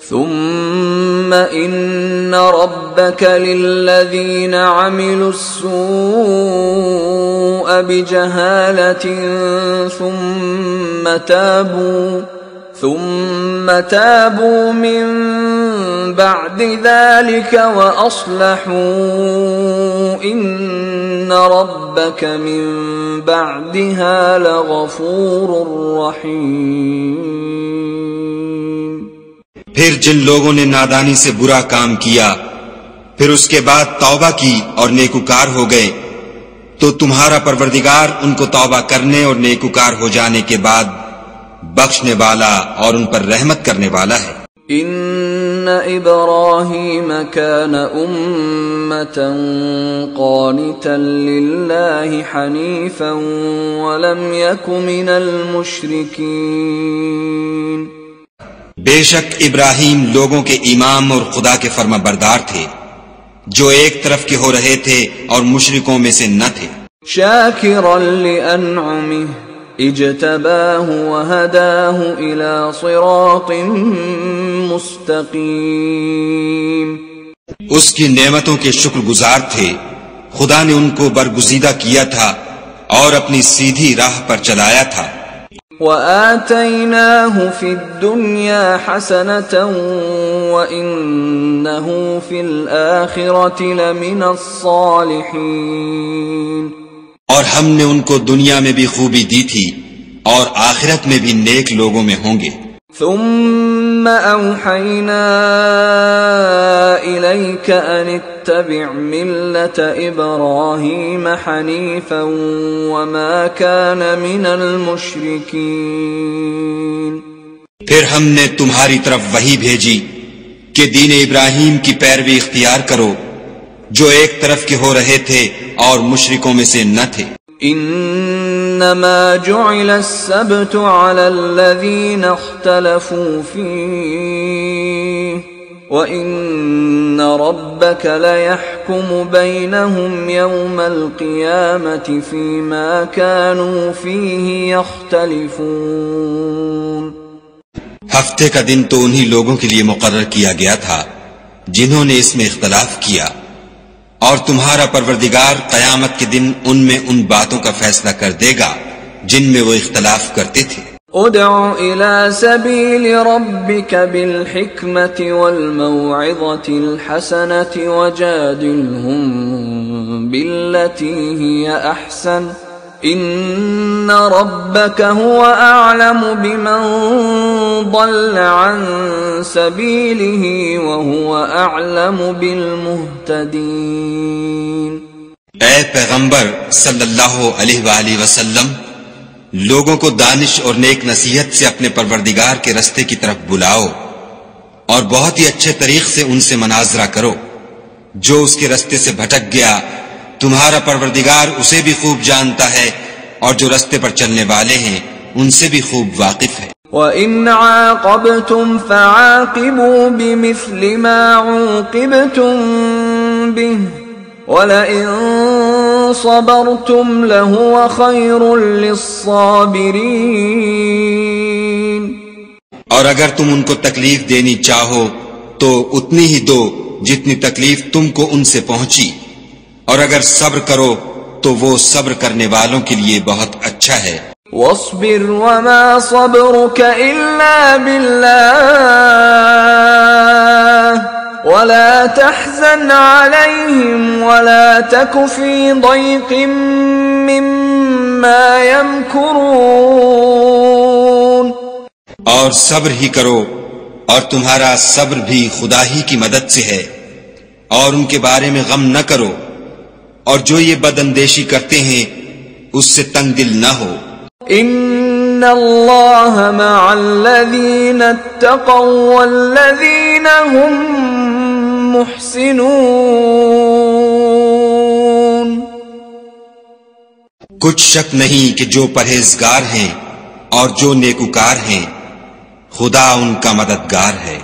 ثم إن ربك للذين عملوا السوء بجهالة ثم تابوا من بعد ذلك وأصلحوا إن ربك من بعدها لغفور رحيم۔ پھر جن لوگوں نے نادانی سے برا کام کیا پھر اس کے بعد توبہ کی اور نیکوکار ہو گئے تو تمہارا پروردگار ان کو توبہ کرنے اور نیکوکار ہو جانے کے بعد بخشنے والا اور ان پر رحمت کرنے والا ہے۔ ان ابراہیم کان امۃ قانتا للہ حنیفا ولم یک من المشرکین۔ بے شک ابراہیم لوگوں کے امام اور خدا کے فرما بردار تھے جو ایک طرف کے ہو رہے تھے اور مشرکوں میں سے نہ تھے۔ شاکرا لانعمہ اجتباہ وہداہ الی صراط مستقیم۔ اس کی نعمتوں کے شکر گزار تھے، خدا نے ان کو برگزیدہ کیا تھا اور اپنی سیدھی راہ پر چلایا تھا۔ وَآتَيْنَاهُ فِي الدُّنْيَا حَسَنَةً وَإِنَّهُ فِي الْآخِرَةِ لَمِنَ الصَّالِحِينَ۔ اور ہم نے ان کو دنیا میں بھی خوبی دی تھی اور آخرت میں بھی نیک لوگوں میں ہوں گے۔ ثم أوحينا إليك أن اتبع ملة إبراهيم حنيفا وما كان من المشركين۔ پھر ہم نے تمہاری طرف وحی بھیجی کہ دین ابراہیم کی پیروی اختیار کرو جو ایک طرف کے ہو رہے تھے اور مشرکوں میں سے نہ تھے۔ انما جعل السبت على الذين اختلفوا فيه وان ربك ليحكم بينهم يوم القيامة فيما كانوا فيه يختلفون۔ ہفتے کا دن تو انہی لوگوں کے لیے مقرر کیا گیا تھا جنہوں نے اس میں اختلاف کیا، اور تمہارا پروردگار قیامت کے دن ان میں ان باتوں کا فیصلہ کر دے گا جن میں وہ اختلاف کرتے تھے۔ ادع الى سبیل ربک بالحکمت والموعظة الحسنة وجادلهم بالتي هي احسن ان ربك هو اعلم بمن ضل عن سبيله وهو اعلم بالمهتدين۔ اے پیغمبر صلی اللہ علیہ وآلہ وسلم، لوگوں کو دانش اور نیک نصیحت سے اپنے پروردگار کے رستے کی طرف بلاؤ اور بہت ہی اچھے طریق سے ان سے مناظرہ کرو۔ جو اس کے رستے سے بھٹک گیا تمہارا پروردگار اسے بھی خوب جانتا ہے، اور جو رستے پر چلنے والے ہیں ان سے بھی خوب واقف ہے۔ وَإِنْ عَاقَبْتُمْ فَعَاقِبُوا بِمِثْلِ مَا عُوقِبْتُمْ بِهِ وَلَئِنْ صَبَرْتُمْ لَهُوَ خَيْرٌ لِلصَّابِرِينَ۔ اور اگر تم ان کو تکلیف دینی چاہو تو اتنی ہی دو جتنی تکلیف تم کو ان سے پہنچی، اور اگر صبر کرو تو وہ صبر کرنے والوں کے لیے بہت اچھا ہے۔ وَاصْبِرْ وَمَا صَبْرُكَ إِلَّا بِاللَّهِ وَلَا تَحْزَنْ عَلَيْهِمْ وَلَا تَكُ فِي ضَيْقٍ مِّمَّا يَمْكُرُونَ۔ اور صبر ہی کرو، اور تمہارا صبر بھی خدا ہی کی مدد سے ہے، اور ان کے بارے میں غم نہ کرو، اور جو یہ بد اندیشی کرتے ہیں اس سے تنگ دل نہ ہو۔ ان اللہ مع الذین اتقوا والذین هم محسنون۔ کچھ شک نہیں کہ جو پرہیزگار ہیں اور جو نیکوکار ہیں خدا ان کا مددگار ہے۔